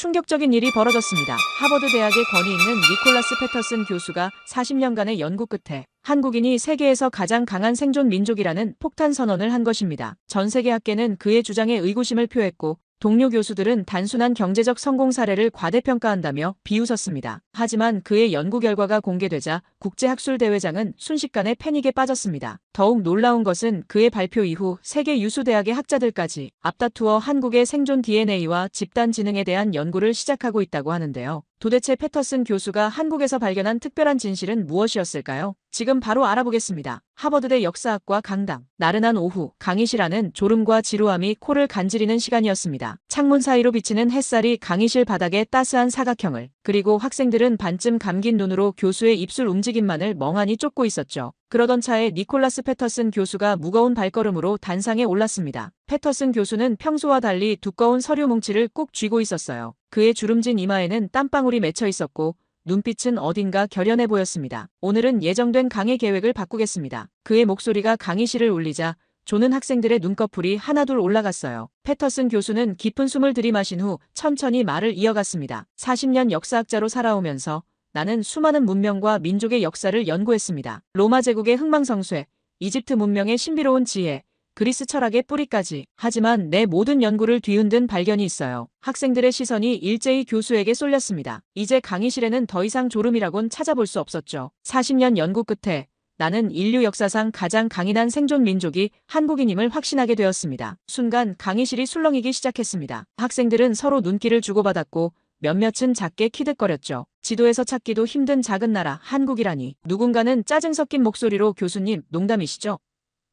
충격적인 일이 벌어졌습니다. 하버드 대학에 권위 있는 니콜라스 패터슨 교수가 40년간의 연구 끝에 한국인이 세계에서 가장 강한 생존 민족이라는 폭탄 선언을 한 것입니다. 전 세계 학계는 그의 주장에 의구심을 표했고 동료 교수들은 단순한 경제적 성공 사례를 과대평가한다며 비웃었습니다. 하지만 그의 연구 결과가 공개되자 국제학술대회장은 순식간에 패닉에 빠졌습니다. 더욱 놀라운 것은 그의 발표 이후 세계 유수 대학의 학자들까지 앞다투어 한국의 생존 DNA와 집단 지능에 대한 연구를 시작하고 있다고 하는데요. 도대체 패터슨 교수가 한국에서 발견한 특별한 진실은 무엇이었을까요? 지금 바로 알아보겠습니다. 하버드대 역사학과 강당. 나른한 오후, 강의실 안은 졸음과 지루함이 코를 간지리는 시간이었습니다. 창문 사이로 비치는 햇살이 강의실 바닥에 따스한 사각형을, 그리고 학생들은 반쯤 감긴 눈으로 교수의 입술 움직임만을 멍하니 쫓고 있었죠. 그러던 차에 니콜라스 패터슨 교수가 무거운 발걸음으로 단상에 올랐습니다. 패터슨 교수는 평소와 달리 두꺼운 서류 뭉치를 꾹 쥐고 있었어요. 그의 주름진 이마에는 땀방울이 맺혀 있었고 눈빛은 어딘가 결연해 보였습니다. 오늘은 예정된 강의 계획을 바꾸겠습니다. 그의 목소리가 강의실을 울리자 조는 학생들의 눈꺼풀이 하나둘 올라갔어요. 패터슨 교수는 깊은 숨을 들이마신 후 천천히 말을 이어갔습니다. 40년 역사학자로 살아오면서 나는 수많은 문명과 민족의 역사를 연구했습니다. 로마 제국의 흥망성쇠, 이집트 문명의 신비로운 지혜, 그리스 철학의 뿌리까지. 하지만 내 모든 연구를 뒤흔든 발견이 있어요. 학생들의 시선이 일제히 교수에게 쏠렸습니다. 이제 강의실에는 더 이상 졸음이라곤 찾아볼 수 없었죠. 40년 연구 끝에 나는 인류 역사상 가장 강인한 생존 민족이 한국인임을 확신하게 되었습니다. 순간 강의실이 술렁이기 시작했습니다. 학생들은 서로 눈길을 주고받았고 몇몇은 작게 키득거렸죠. 지도에서 찾기도 힘든 작은 나라 한국이라니. 누군가는 짜증 섞인 목소리로 교수님, 농담이시죠?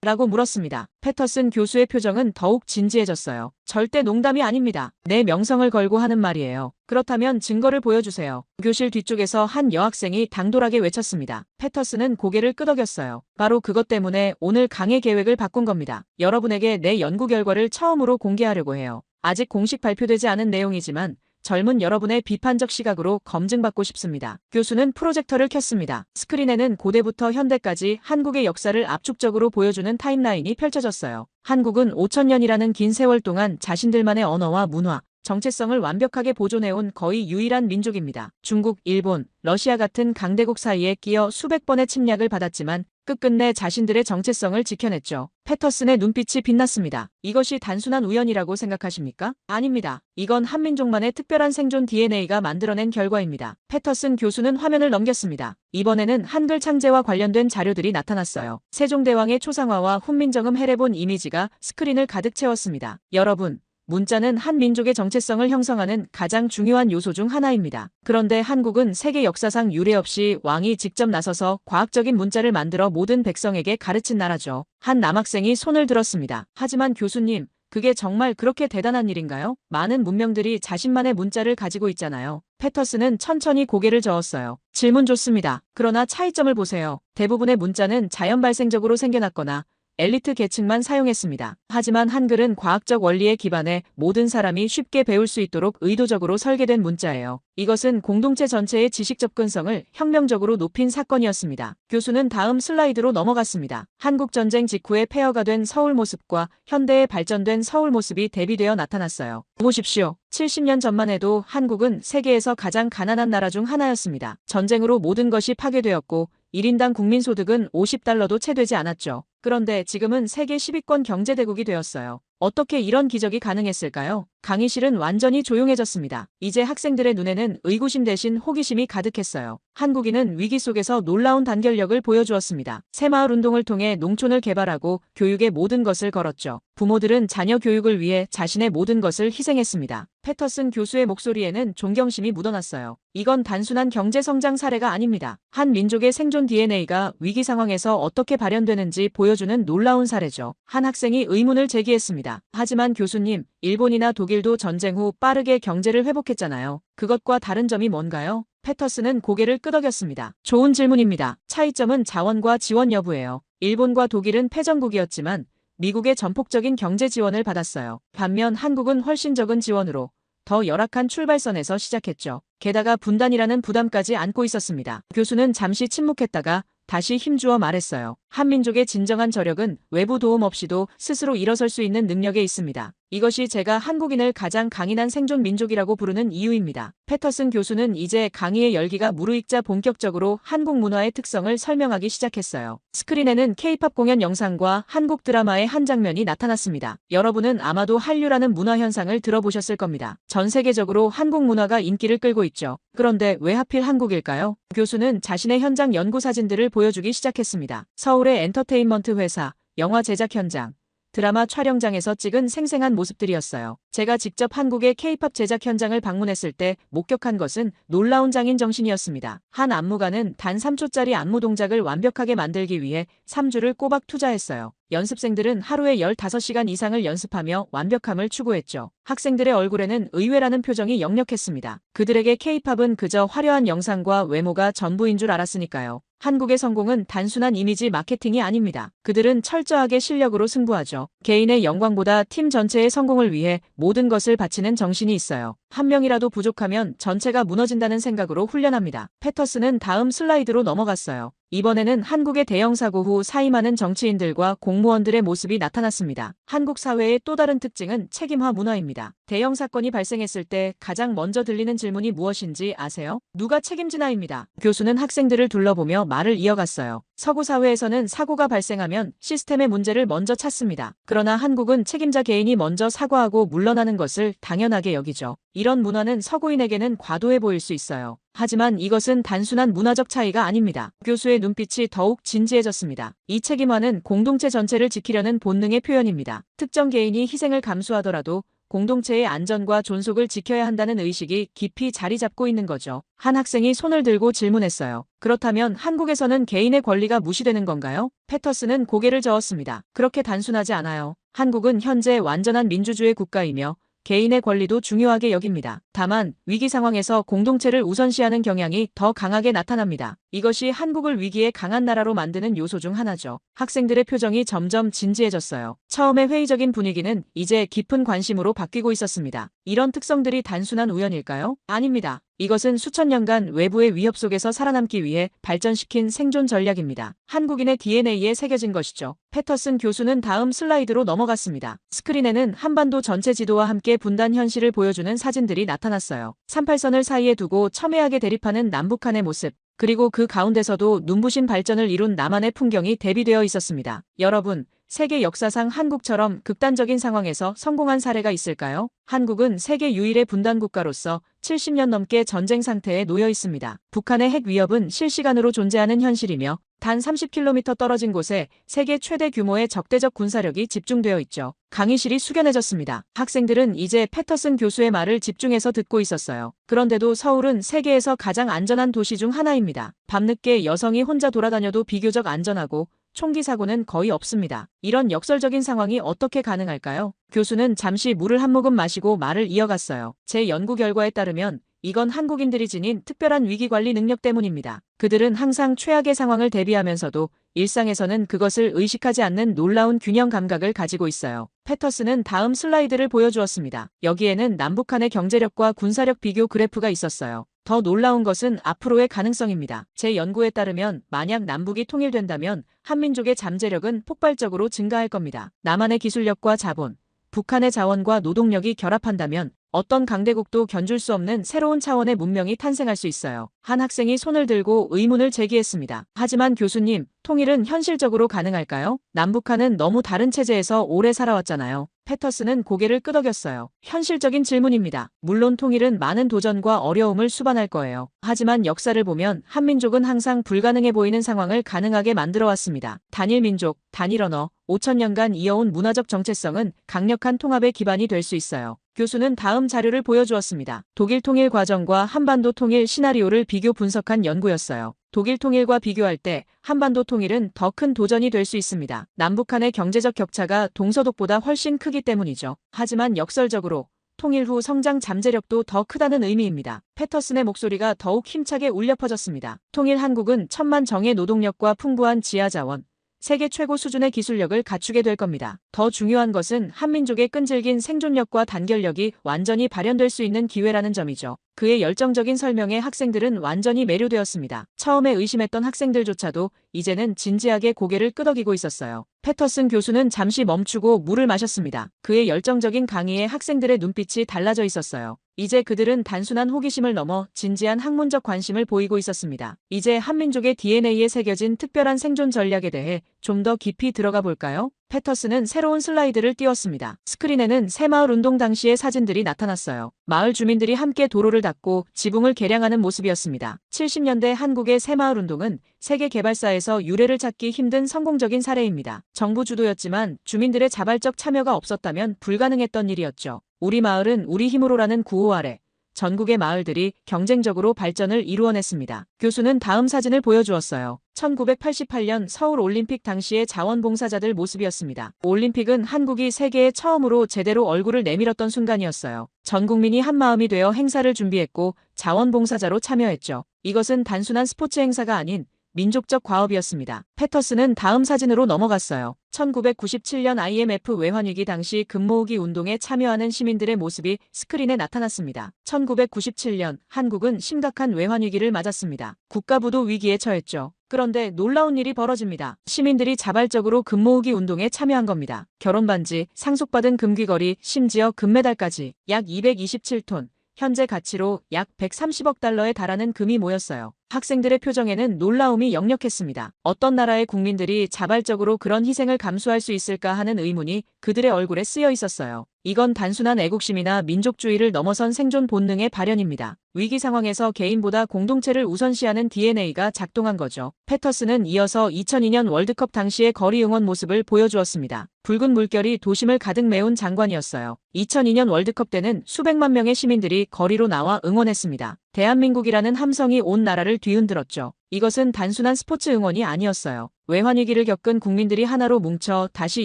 라고 물었습니다. 패터슨 교수의 표정은 더욱 진지해졌어요. 절대 농담이 아닙니다. 내 명성을 걸고 하는 말이에요. 그렇다면 증거를 보여주세요. 교실 뒤쪽에서 한 여학생이 당돌하게 외쳤습니다. 패터슨은 고개를 끄덕였어요. 바로 그것 때문에 오늘 강의 계획을 바꾼 겁니다. 여러분에게 내 연구 결과를 처음으로 공개하려고 해요. 아직 공식 발표되지 않은 내용이지만 젊은 여러분의 비판적 시각으로 검증받고 싶습니다. 교수는 프로젝터를 켰습니다. 스크린에는 고대부터 현대까지 한국의 역사를 압축적으로 보여주는 타임라인이 펼쳐졌어요. 한국은 5천년이라는 긴 세월 동안 자신들만의 언어와 문화, 정체성을 완벽하게 보존해온 거의 유일한 민족입니다. 중국, 일본, 러시아 같은 강대국 사이에 끼어 수백 번의 침략을 받았지만 끝끝내 자신들의 정체성을 지켜냈죠. 패터슨의 눈빛이 빛났습니다. 이것이 단순한 우연이라고 생각하십니까? 아닙니다. 이건 한민족만의 특별한 생존 DNA가 만들어낸 결과입니다. 패터슨 교수는 화면을 넘겼습니다. 이번에는 한글 창제와 관련된 자료들이 나타났어요. 세종대왕의 초상화와 훈민정음 해례본 이미지가 스크린을 가득 채웠습니다. 여러분, 문자는 한 민족의 정체성을 형성하는 가장 중요한 요소 중 하나입니다. 그런데 한국은 세계 역사상 유례 없이 왕이 직접 나서서 과학적인 문자를 만들어 모든 백성에게 가르친 나라죠. 한 남학생이 손을 들었습니다. 하지만 교수님, 그게 정말 그렇게 대단한 일인가요? 많은 문명들이 자신만의 문자를 가지고 있잖아요. 패터슨은 천천히 고개를 저었어요. 질문 좋습니다. 그러나 차이점을 보세요. 대부분의 문자는 자연 발생적으로 생겨났거나 엘리트 계층만 사용했습니다. 하지만 한글은 과학적 원리에 기반해 모든 사람이 쉽게 배울 수 있도록 의도적으로 설계된 문자예요. 이것은 공동체 전체의 지식 접근성을 혁명적으로 높인 사건이었습니다. 교수는 다음 슬라이드로 넘어갔습니다. 한국전쟁 직후에 폐허가 된 서울 모습과 현대에 발전된 서울 모습이 대비되어 나타났어요. 보십시오. 70년 전만 해도 한국은 세계에서 가장 가난한 나라 중 하나였습니다. 전쟁으로 모든 것이 파괴되었고 1인당 국민소득은 $50도 채 되지 않았죠. 그런데 지금은 세계 10위권 경제대국이 되었어요. 어떻게 이런 기적이 가능했을까요? 강의실은 완전히 조용해졌습니다. 이제 학생들의 눈에는 의구심 대신 호기심이 가득했어요. 한국인은 위기 속에서 놀라운 단결력을 보여주었습니다. 새마을 운동을 통해 농촌을 개발하고 교육에 모든 것을 걸었죠. 부모들은 자녀 교육을 위해 자신의 모든 것을 희생했습니다. 패터슨 교수의 목소리에는 존경심이 묻어났어요. 이건 단순한 경제 성장 사례가 아닙니다. 한 민족의 생존 DNA가 위기 상황에서 어떻게 발현되는지 보여주는 놀라운 사례죠. 한 학생이 의문을 제기했습니다. 하지만 교수님, 일본이나 독일도 전쟁 후 빠르게 경제를 회복했잖아요. 그것과 다른 점이 뭔가요? 패터슨은 고개를 끄덕였습니다. 좋은 질문입니다. 차이점은 자원과 지원 여부예요. 일본과 독일은 패전국이었지만 미국의 전폭적인 경제 지원을 받았어요. 반면 한국은 훨씬 적은 지원으로 더 열악한 출발선에서 시작했죠. 게다가 분단이라는 부담까지 안고 있었습니다. 교수는 잠시 침묵했다가 다시 힘주어 말했어요. 한민족의 진정한 저력은 외부 도움 없이도 스스로 일어설 수 있는 능력에 있습니다. 이것이 제가 한국인을 가장 강인한 생존 민족이라고 부르는 이유입니다. 패터슨 교수는 이제 강의의 열기가 무르익자 본격적으로 한국 문화의 특성을 설명하기 시작했어요. 스크린에는 K-팝 공연 영상과 한국 드라마의 한 장면이 나타났습니다. 여러분은 아마도 한류라는 문화 현상을 들어보셨을 겁니다. 전 세계적으로 한국 문화가 인기를 끌고 있죠. 그런데 왜 하필 한국일까요? 교수는 자신의 현장 연구 사진들을 보여주기 시작했습니다. 서울의 엔터테인먼트 회사, 영화 제작 현장, 드라마 촬영장에서 찍은 생생한 모습들이었어요. 제가 직접 한국의 K-팝 제작 현장을 방문했을 때 목격한 것은 놀라운 장인 정신이었습니다. 한 안무가는 단 3초짜리 안무 동작을 완벽하게 만들기 위해 3주를 꼬박 투자했어요. 연습생들은 하루에 15시간 이상을 연습하며 완벽함을 추구했죠. 학생들의 얼굴에는 의외라는 표정이 역력했습니다. 그들에게 K-팝은 그저 화려한 영상과 외모가 전부인 줄 알았으니까요. 한국의 성공은 단순한 이미지 마케팅이 아닙니다. 그들은 철저하게 실력으로 승부하죠. 개인의 영광보다 팀 전체의 성공을 위해 모든 것을 바치는 정신이 있어요. 한 명이라도 부족하면 전체가 무너진다는 생각으로 훈련합니다. 패터슨은 다음 슬라이드로 넘어갔어요. 이번에는 한국의 대형 사고 후 사임하는 정치인들과 공무원들의 모습이 나타났습니다. 한국 사회의 또 다른 특징은 책임화 문화입니다. 대형 사건이 발생했을 때 가장 먼저 들리는 질문이 무엇인지 아세요? 누가 책임지나입니다. 교수는 학생들을 둘러보며 말을 이어갔어요. 서구 사회에서는 사고가 발생하면 시스템의 문제를 먼저 찾습니다. 그러나 한국은 책임자 개인이 먼저 사과하고 물러나는 것을 당연하게 여기죠. 이런 문화는 서구인에게는 과도해 보일 수 있어요. 하지만 이것은 단순한 문화적 차이가 아닙니다. 교수의 눈빛이 더욱 진지해졌습니다. 이 책임화는 공동체 전체를 지키려는 본능의 표현입니다. 특정 개인이 희생을 감수하더라도 공동체의 안전과 존속을 지켜야 한다는 의식이 깊이 자리 잡고 있는 거죠. 한 학생이 손을 들고 질문했어요. 그렇다면 한국에서는 개인의 권리가 무시되는 건가요? 패터슨은 고개를 저었습니다. 그렇게 단순하지 않아요. 한국은 현재 완전한 민주주의 국가이며 개인의 권리도 중요하게 여깁니다. 다만 위기 상황에서 공동체를 우선시하는 경향이 더 강하게 나타납니다. 이것이 한국을 위기에 강한 나라로 만드는 요소 중 하나죠. 학생들의 표정이 점점 진지해졌어요. 처음의 회의적인 분위기는 이제 깊은 관심으로 바뀌고 있었습니다. 이런 특성들이 단순한 우연일까요? 아닙니다. 이것은 수천 년간 외부의 위협 속에서 살아남기 위해 발전시킨 생존 전략입니다. 한국인의 DNA에 새겨진 것이죠. 패터슨 교수는 다음 슬라이드로 넘어갔습니다. 스크린에는 한반도 전체 지도와 함께 분단 현실을 보여주는 사진들이 나타났어요. 38선을 사이에 두고 첨예하게 대립하는 남북한의 모습, 그리고 그 가운데서도 눈부신 발전을 이룬 남한의 풍경이 대비되어 있었습니다. 여러분, 세계 역사상 한국처럼 극단적인 상황에서 성공한 사례가 있을까요? 한국은 세계 유일의 분단 국가로서 70년 넘게 전쟁 상태에 놓여 있습니다. 북한의 핵 위협은 실시간으로 존재하는 현실이며 단 30km 떨어진 곳에 세계 최대 규모의 적대적 군사력이 집중되어 있죠. 강의실이 숙연해졌습니다. 학생들은 이제 패터슨 교수의 말을 집중해서 듣고 있었어요. 그런데도 서울은 세계에서 가장 안전한 도시 중 하나입니다. 밤늦게 여성이 혼자 돌아다녀도 비교적 안전하고 총기 사고는 거의 없습니다. 이런 역설적인 상황이 어떻게 가능할까요? 교수는 잠시 물을 한 모금 마시고 말을 이어갔어요. 제 연구 결과에 따르면 이건 한국인들이 지닌 특별한 위기관리 능력 때문입니다. 그들은 항상 최악의 상황을 대비하면서도 일상에서는 그것을 의식하지 않는 놀라운 균형 감각을 가지고 있어요. 패터슨은 다음 슬라이드를 보여주었습니다. 여기에는 남북한의 경제력과 군사력 비교 그래프가 있었어요. 더 놀라운 것은 앞으로의 가능성입니다. 제 연구에 따르면 만약 남북이 통일된다면 한민족의 잠재력은 폭발적으로 증가할 겁니다. 남한의 기술력과 자본, 북한의 자원과 노동력이 결합한다면 어떤 강대국도 견줄 수 없는 새로운 차원의 문명이 탄생할 수 있어요. 한 학생이 손을 들고 의문을 제기했습니다. 하지만 교수님, 통일은 현실적으로 가능할까요? 남북한은 너무 다른 체제에서 오래 살아왔잖아요. 패터슨은 고개를 끄덕였어요. 현실적인 질문입니다. 물론 통일은 많은 도전과 어려움을 수반할 거예요. 하지만 역사를 보면 한민족은 항상 불가능해 보이는 상황을 가능하게 만들어왔습니다. 단일 민족, 단일 언어, 5천년간 이어온 문화적 정체성은 강력한 통합의 기반이 될 수 있어요. 교수는 다음 자료를 보여주었습니다. 독일 통일 과정과 한반도 통일 시나리오를 비교 분석한 연구였어요. 독일 통일과 비교할 때 한반도 통일은 더 큰 도전이 될 수 있습니다. 남북한의 경제적 격차가 동서독보다 훨씬 크기 때문이죠. 하지만 역설적으로 통일 후 성장 잠재력도 더 크다는 의미입니다. 패터슨의 목소리가 더욱 힘차게 울려 퍼졌습니다. 통일 한국은 천만 정예 노동력과 풍부한 지하자원, 세계 최고 수준의 기술력을 갖추게 될 겁니다. 더 중요한 것은 한민족의 끈질긴 생존력과 단결력이 완전히 발현될 수 있는 기회라는 점이죠. 그의 열정적인 설명에 학생들은 완전히 매료되었습니다. 처음에 의심했던 학생들조차도 이제는 진지하게 고개를 끄덕이고 있었어요. 패터슨 교수는 잠시 멈추고 물을 마셨습니다. 그의 열정적인 강의에 학생들의 눈빛이 달라져 있었어요. 이제 그들은 단순한 호기심을 넘어 진지한 학문적 관심을 보이고 있었습니다. 이제 한민족의 DNA에 새겨진 특별한 생존 전략에 대해 좀 더 깊이 들어가 볼까요? 패터슨은 새로운 슬라이드를 띄웠습니다. 스크린에는 새마을 운동 당시의 사진들이 나타났어요. 마을 주민들이 함께 도로를 닦고 지붕을 개량하는 모습이었습니다. 70년대 한국의 새마을 운동은 세계 개발사에서 유례를 찾기 힘든 성공적인 사례입니다. 정부 주도였지만 주민들의 자발적 참여가 없었다면 불가능했던 일이었죠. 우리 마을은 우리 힘으로라는 구호 아래 전국의 마을들이 경쟁적으로 발전을 이루어냈습니다. 교수는 다음 사진을 보여주었어요. 1988년 서울 올림픽 당시의 자원봉사자들 모습이었습니다. 올림픽은 한국이 세계에 처음으로 제대로 얼굴을 내밀었던 순간이었어요. 전 국민이 한마음이 되어 행사를 준비했고 자원봉사자로 참여했죠. 이것은 단순한 스포츠 행사가 아닌 민족적 과업이었습니다. 패터슨은 다음 사진으로 넘어갔어요. 1997년 IMF 외환위기 당시 금모으기 운동에 참여하는 시민들의 모습이 스크린에 나타났습니다. 1997년 한국은 심각한 외환위기를 맞았습니다. 국가부도 위기에 처했죠. 그런데 놀라운 일이 벌어집니다. 시민들이 자발적으로 금모으기 운동에 참여한 겁니다. 결혼반지, 상속받은 금귀걸이, 심지어 금메달까지 약 227톤. 현재 가치로 약 130억 달러에 달하는 금이 모였어요. 학생들의 표정에는 놀라움이 역력했습니다. 어떤 나라의 국민들이 자발적으로 그런 희생을 감수할 수 있을까 하는 의문이 그들의 얼굴에 쓰여 있었어요. 이건 단순한 애국심이나 민족주의를 넘어선 생존 본능의 발현입니다. 위기 상황에서 개인보다 공동체를 우선시하는 DNA가 작동한 거죠. 패터슨은 이어서 2002년 월드컵 당시의 거리 응원 모습을 보여주었습니다. 붉은 물결이 도심을 가득 메운 장관이었어요. 2002년 월드컵 때는 수백만 명의 시민들이 거리로 나와 응원했습니다. 대한민국이라는 함성이 온 나라를 뒤흔들었죠. 이것은 단순한 스포츠 응원이 아니었어요. 외환위기를 겪은 국민들이 하나로 뭉쳐 다시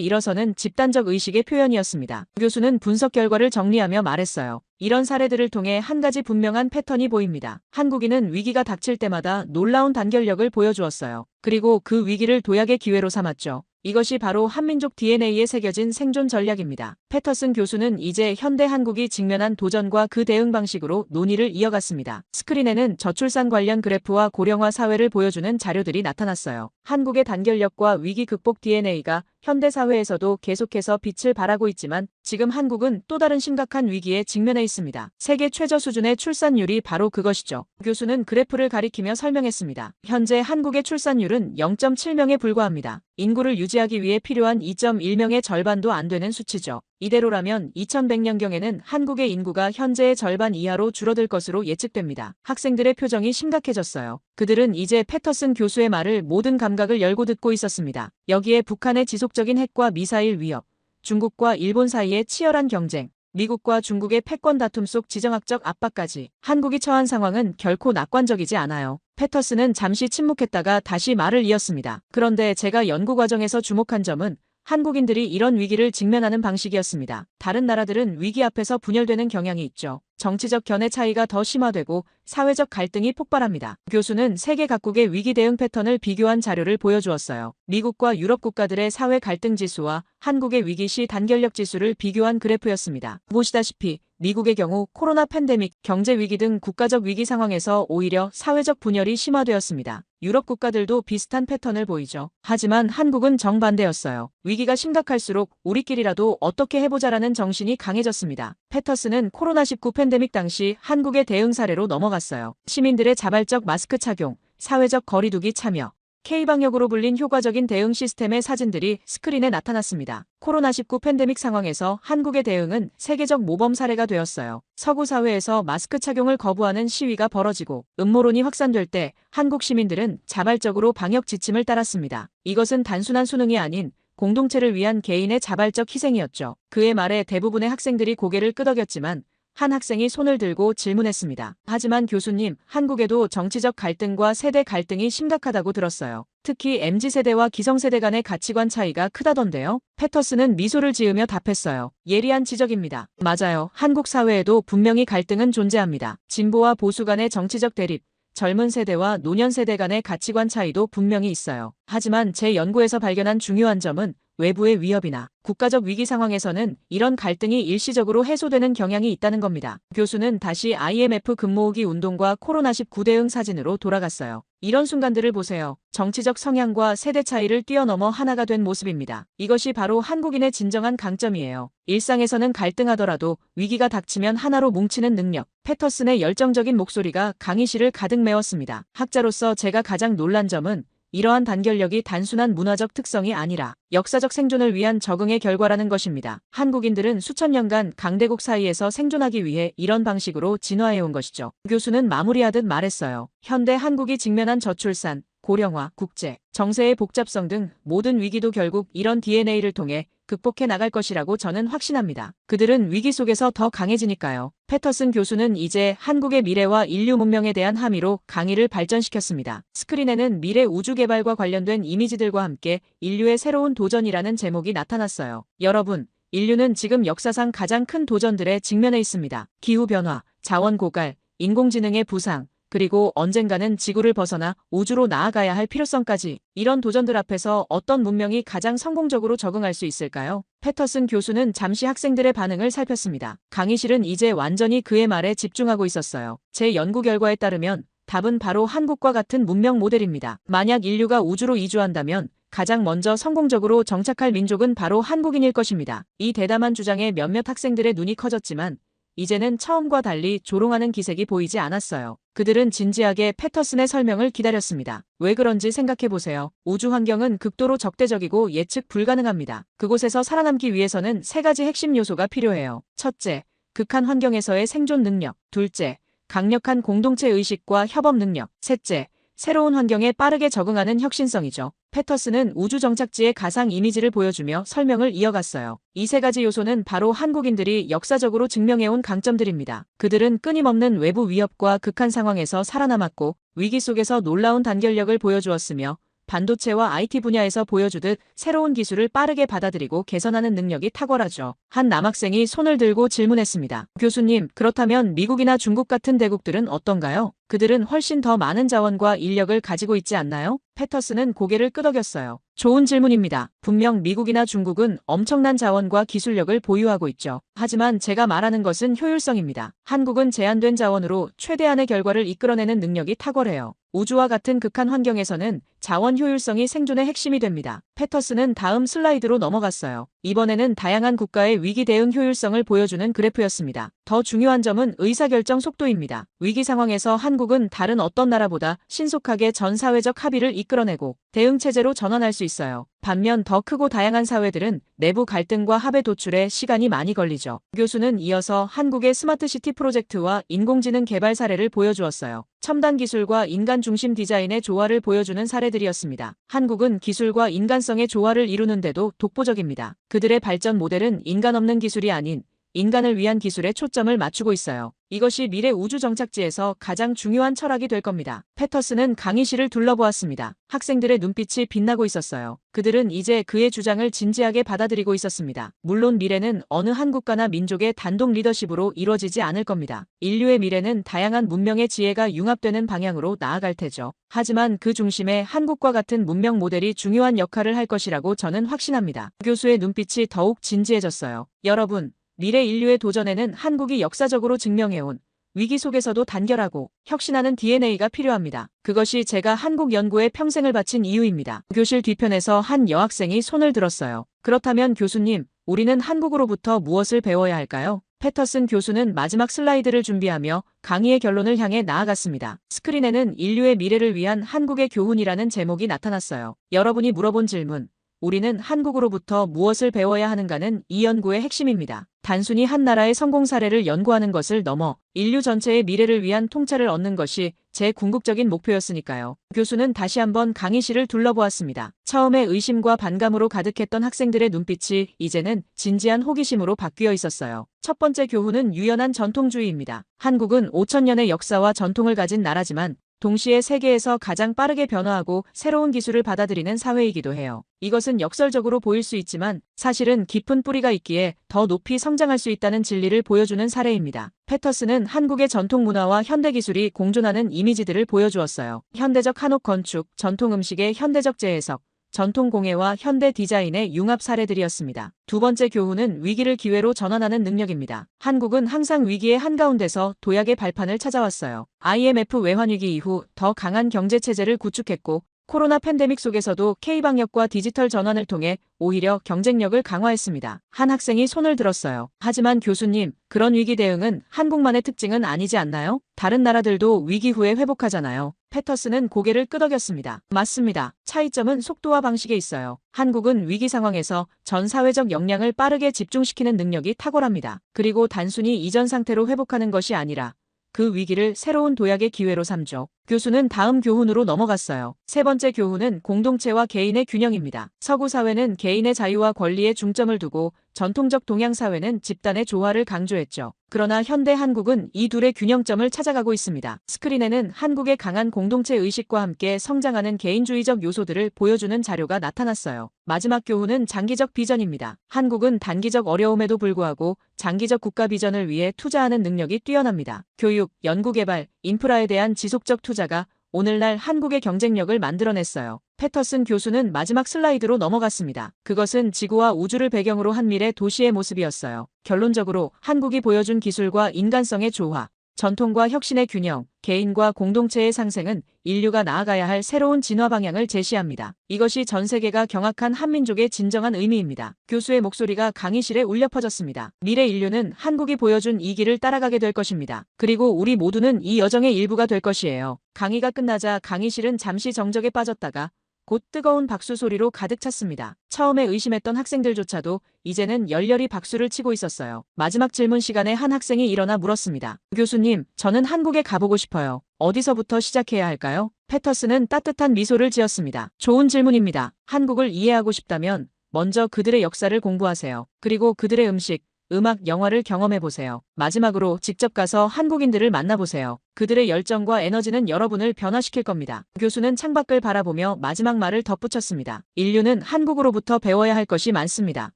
일어서는 집단적 의식의 표현이었습니다. 교수는 분석 결과를 정리하며 말했어요. 이런 사례들을 통해 한 가지 분명한 패턴이 보입니다. 한국인은 위기가 닥칠 때마다 놀라운 단결력을 보여주었어요. 그리고 그 위기를 도약의 기회로 삼았죠. 이것이 바로 한민족 DNA에 새겨진 생존 전략입니다. 패터슨 교수는 이제 현대 한국이 직면한 도전과 그 대응 방식으로 논의를 이어갔습니다. 스크린에는 저출산 관련 그래프와 고령화 사회를 보여주는 자료들이 나타났어요. 한국의 단결력과 위기 극복 DNA가 현대 사회에서도 계속해서 빛을 발하고 있지만 지금 한국은 또 다른 심각한 위기에 직면해 있습니다. 세계 최저 수준의 출산율이 바로 그것이죠. 교수는 그래프를 가리키며 설명했습니다. 현재 한국의 출산율은 0.7명에 불과합니다. 인구를 유지하기 위해 필요한 2.1명의 절반도 안 되는 수치죠. 이대로라면 2100년경에는 한국의 인구가 현재의 절반 이하로 줄어들 것으로 예측됩니다. 학생들의 표정이 심각해졌어요. 그들은 이제 패터슨 교수의 말을 모든 감각을 열고 듣고 있었습니다. 여기에 북한의 지속적인 핵과 미사일 위협, 중국과 일본 사이의 치열한 경쟁, 미국과 중국의 패권 다툼 속 지정학적 압박까지 한국이 처한 상황은 결코 낙관적이지 않아요. 패터슨은 잠시 침묵했다가 다시 말을 이었습니다. 그런데 제가 연구 과정에서 주목한 점은 한국인들이 이런 위기를 직면하는 방식이었습니다. 다른 나라들은 위기 앞에서 분열되는 경향이 있죠. 정치적 견해 차이가 더 심화되고 사회적 갈등이 폭발합니다. 교수는 세계 각국의 위기 대응 패턴을 비교한 자료를 보여주었어요. 미국과 유럽 국가들의 사회 갈등 지수와 한국의 위기 시 단결력 지수를 비교한 그래프였습니다. 보시다시피 미국의 경우 코로나 팬데믹, 경제 위기 등 국가적 위기 상황에서 오히려 사회적 분열이 심화되었습니다. 유럽 국가들도 비슷한 패턴을 보이죠. 하지만 한국은 정반대였어요. 위기가 심각할수록 우리끼리라도 어떻게 해보자라는 정신이 강해졌습니다. 패터슨은 코로나19 팬데믹 당시 한국의 대응 사례로 넘어갔어요. 시민들의 자발적 마스크 착용, 사회적 거리두기 참여, K방역으로 불린 효과적인 대응 시스템의 사진들이 스크린에 나타났습니다. 코로나19 팬데믹 상황에서 한국의 대응은 세계적 모범 사례가 되었어요. 서구 사회에서 마스크 착용을 거부하는 시위가 벌어지고 음모론이 확산될 때 한국 시민들은 자발적으로 방역 지침을 따랐습니다. 이것은 단순한 수능이 아닌 공동체를 위한 개인의 자발적 희생이었죠. 그의 말에 대부분의 학생들이 고개를 끄덕였지만 한 학생이 손을 들고 질문했습니다. 하지만 교수님, 한국에도 정치적 갈등과 세대 갈등이 심각하다고 들었어요. 특히 MZ세대와 기성세대 간의 가치관 차이가 크다던데요. 패터슨은 미소를 지으며 답했어요. 예리한 지적입니다. 맞아요. 한국 사회에도 분명히 갈등은 존재합니다. 진보와 보수 간의 정치적 대립, 젊은 세대와 노년 세대 간의 가치관 차이도 분명히 있어요. 하지만 제 연구에서 발견한 중요한 점은 외부의 위협이나 국가적 위기 상황에서는 이런 갈등이 일시적으로 해소되는 경향이 있다는 겁니다. 교수는 다시 IMF 금모으기 운동과 코로나19 대응 사진으로 돌아갔어요. 이런 순간들을 보세요. 정치적 성향과 세대 차이를 뛰어넘어 하나가 된 모습입니다. 이것이 바로 한국인의 진정한 강점이에요. 일상에서는 갈등하더라도 위기가 닥치면 하나로 뭉치는 능력. 패터슨의 열정적인 목소리가 강의실을 가득 메웠습니다. 학자로서 제가 가장 놀란 점은 이러한 단결력이 단순한 문화적 특성이 아니라 역사적 생존을 위한 적응의 결과라는 것입니다. 한국인들은 수천 년간 강대국 사이에서 생존하기 위해 이런 방식으로 진화해온 것이죠. 교수는 마무리하듯 말했어요. 현대 한국이 직면한 저출산, 고령화, 국제, 정세의 복잡성 등 모든 위기도 결국 이런 DNA를 통해 극복해 나갈 것이라고 저는 확신합니다. 그들은 위기 속에서 더 강해지니까요. 패터슨 교수는 이제 한국의 미래와 인류 문명에 대한 함의로 강의를 발전시켰습니다. 스크린에는 미래 우주 개발과 관련된 이미지들과 함께 인류의 새로운 도전이라는 제목이 나타났어요. 여러분, 인류는 지금 역사상 가장 큰 도전들에 직면해 있습니다. 기후변화, 자원 고갈, 인공지능의 부상, 그리고 언젠가는 지구를 벗어나 우주로 나아가야 할 필요성까지. 이런 도전들 앞에서 어떤 문명이 가장 성공적으로 적응할 수 있을까요? 패터슨 교수는 잠시 학생들의 반응을 살폈습니다. 강의실은 이제 완전히 그의 말에 집중하고 있었어요. 제 연구 결과에 따르면 답은 바로 한국과 같은 문명 모델입니다. 만약 인류가 우주로 이주한다면 가장 먼저 성공적으로 정착할 민족은 바로 한국인일 것입니다. 이 대담한 주장에 몇몇 학생들의 눈이 커졌지만 이제는 처음과 달리 조롱하는 기색이 보이지 않았어요. 그들은 진지하게 패터슨의 설명을 기다렸습니다. 왜 그런지 생각해보세요. 우주 환경은 극도로 적대적이고 예측 불가능합니다. 그곳에서 살아남기 위해서는 세 가지 핵심 요소가 필요해요. 첫째, 극한 환경에서의 생존 능력. 둘째, 강력한 공동체 의식과 협업 능력. 셋째, 새로운 환경에 빠르게 적응하는 혁신성이죠. 패터슨은 우주 정착지의 가상 이미지를 보여주며 설명을 이어갔어요. 이 세 가지 요소는 바로 한국인들이 역사적으로 증명해온 강점들입니다. 그들은 끊임없는 외부 위협과 극한 상황에서 살아남았고 위기 속에서 놀라운 단결력을 보여주었으며 반도체와 IT 분야에서 보여주듯 새로운 기술을 빠르게 받아들이고 개선하는 능력이 탁월하죠. 한 남학생이 손을 들고 질문했습니다. 교수님, 그렇다면 미국이나 중국 같은 대국들은 어떤가요? 그들은 훨씬 더 많은 자원과 인력을 가지고 있지 않나요? 패터슨은 고개를 끄덕였어요. 좋은 질문입니다. 분명 미국이나 중국은 엄청난 자원과 기술력을 보유하고 있죠. 하지만 제가 말하는 것은 효율성입니다. 한국은 제한된 자원으로 최대한의 결과를 이끌어내는 능력이 탁월해요. 우주와 같은 극한 환경에서는 자원 효율성이 생존의 핵심이 됩니다. 패터슨은 다음 슬라이드로 넘어갔어요. 이번에는 다양한 국가의 위기 대응 효율성을 보여주는 그래프였습니다. 더 중요한 점은 의사결정 속도입니다. 위기 상황에서 한국은 다른 어떤 나라보다 신속하게 전 사회적 합의를 이끌어내고 대응체제로 전환할 수 있어요. 반면 더 크고 다양한 사회들은 내부 갈등과 합의 도출에 시간이 많이 걸리죠. 교수는 이어서 한국의 스마트시티 프로젝트와 인공지능 개발 사례를 보여주었어요. 첨단 기술과 인간 중심 디자인의 조화를 보여주는 사례들이었습니다. 한국은 기술과 인간성의 조화를 이루는데도 독보적입니다. 그들의 발전 모델은 인간 없는 기술이 아닌 인간을 위한 기술에 초점을 맞추고 있어요. 이것이 미래 우주 정착지에서 가장 중요한 철학이 될 겁니다. 패터슨은 강의실을 둘러보았습니다. 학생들의 눈빛이 빛나고 있었어요. 그들은 이제 그의 주장을 진지하게 받아들이고 있었습니다. 물론 미래는 어느 한 국가나 민족의 단독 리더십으로 이루어지지 않을 겁니다. 인류의 미래는 다양한 문명의 지혜가 융합되는 방향으로 나아갈 테죠. 하지만 그 중심에 한국과 같은 문명 모델이 중요한 역할을 할 것이라고 저는 확신합니다. 교수의 눈빛이 더욱 진지해졌어요. 여러분, 미래 인류의 도전에는 한국이 역사적으로 증명해온 위기 속에서도 단결하고 혁신하는 DNA가 필요합니다. 그것이 제가 한국 연구에 평생을 바친 이유입니다. 교실 뒤편에서 한 여학생이 손을 들었어요. 그렇다면 교수님, 우리는 한국으로부터 무엇을 배워야 할까요? 패터슨 교수는 마지막 슬라이드를 준비하며 강의의 결론을 향해 나아갔습니다. 스크린에는 인류의 미래를 위한 한국의 교훈이라는 제목이 나타났어요. 여러분이 물어본 질문, 우리는 한국으로부터 무엇을 배워야 하는가는 이 연구의 핵심입니다. 단순히 한 나라의 성공 사례를 연구하는 것을 넘어 인류 전체의 미래를 위한 통찰을 얻는 것이 제 궁극적인 목표였으니까요. 교수는 다시 한번 강의실을 둘러보았습니다. 처음에 의심과 반감으로 가득했던 학생들의 눈빛이 이제는 진지한 호기심으로 바뀌어 있었어요. 첫 번째 교훈은 유연한 전통주의입니다. 한국은 5,000년의 역사와 전통을 가진 나라지만 동시에 세계에서 가장 빠르게 변화하고 새로운 기술을 받아들이는 사회이기도 해요. 이것은 역설적으로 보일 수 있지만 사실은 깊은 뿌리가 있기에 더 높이 성장할 수 있다는 진리를 보여주는 사례입니다. 패터슨은 한국의 전통 문화와 현대 기술이 공존하는 이미지들을 보여주었어요. 현대적 한옥 건축, 전통 음식의 현대적 재해석, 전통 공예와 현대 디자인의 융합 사례들이었습니다. 두 번째 교훈은 위기를 기회로 전환하는 능력입니다. 한국은 항상 위기의 한가운데서 도약의 발판을 찾아왔어요. IMF 외환위기 이후 더 강한 경제체제를 구축했고 코로나 팬데믹 속에서도 K방역과 디지털 전환을 통해 오히려 경쟁력을 강화했습니다. 한 학생이 손을 들었어요. 하지만 교수님, 그런 위기 대응은 한국만의 특징은 아니지 않나요? 다른 나라들도 위기 후에 회복하잖아요. 패터슨은 고개를 끄덕였습니다. 맞습니다. 차이점은 속도와 방식에 있어요. 한국은 위기 상황에서 전 사회적 역량을 빠르게 집중시키는 능력이 탁월합니다. 그리고 단순히 이전 상태로 회복하는 것이 아니라 그 위기를 새로운 도약의 기회로 삼죠. 교수는 다음 교훈으로 넘어갔어요. 세 번째 교훈은 공동체와 개인의 균형입니다. 서구 사회는 개인의 자유와 권리에 중점을 두고 전통적 동양 사회는 집단의 조화를 강조했죠. 그러나 현대 한국은 이 둘의 균형점을 찾아가고 있습니다. 스크린에는 한국의 강한 공동체 의식과 함께 성장하는 개인주의적 요소들을 보여주는 자료가 나타났어요. 마지막 교훈은 장기적 비전입니다. 한국은 단기적 어려움에도 불구하고 장기적 국가 비전을 위해 투자하는 능력이 뛰어납니다. 교육, 연구개발, 인프라에 대한 지속적 투자가 오늘날 한국의 경쟁력을 만들어냈어요. 패터슨 교수는 마지막 슬라이드로 넘어갔습니다. 그것은 지구와 우주를 배경으로 한 미래 도시의 모습이었어요. 결론적으로 한국이 보여준 기술과 인간성의 조화, 전통과 혁신의 균형, 개인과 공동체의 상생은 인류가 나아가야 할 새로운 진화 방향을 제시합니다. 이것이 전 세계가 경악한 한민족의 진정한 의미입니다. 교수의 목소리가 강의실에 울려 퍼졌습니다. 미래 인류는 한국이 보여준 이 길을 따라가게 될 것입니다. 그리고 우리 모두는 이 여정의 일부가 될 것이에요. 강의가 끝나자 강의실은 잠시 정적에 빠졌다가 곧 뜨거운 박수 소리로 가득 찼습니다. 처음에 의심했던 학생들조차도 이제는 열렬히 박수를 치고 있었어요. 마지막 질문 시간에 한 학생이 일어나 물었습니다. 교수님, 저는 한국에 가보고 싶어요. 어디서부터 시작해야 할까요? 패터슨은 따뜻한 미소를 지었습니다. 좋은 질문입니다. 한국을 이해하고 싶다면 먼저 그들의 역사를 공부하세요. 그리고 그들의 음식, 음악, 영화를 경험해보세요. 마지막으로 직접 가서 한국인들을 만나보세요. 그들의 열정과 에너지는 여러분을 변화시킬 겁니다. 교수는 창밖을 바라보며 마지막 말을 덧붙였습니다. 인류는 한국으로부터 배워야 할 것이 많습니다.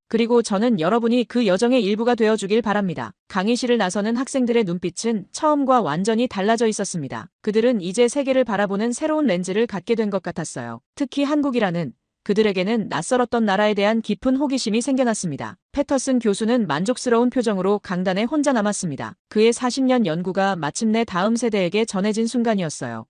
그리고 저는 여러분이 그 여정의 일부가 되어주길 바랍니다. 강의실을 나서는 학생들의 눈빛은 처음과 완전히 달라져 있었습니다. 그들은 이제 세계를 바라보는 새로운 렌즈를 갖게 된 것 같았어요. 특히 한국이라는 그들에게는 낯설었던 나라에 대한 깊은 호기심이 생겨났습니다. 패터슨 교수는 만족스러운 표정으로 강단에 혼자 남았습니다. 그의 40년 연구가 마침내 다음 세대에게 전해진 순간이었어요.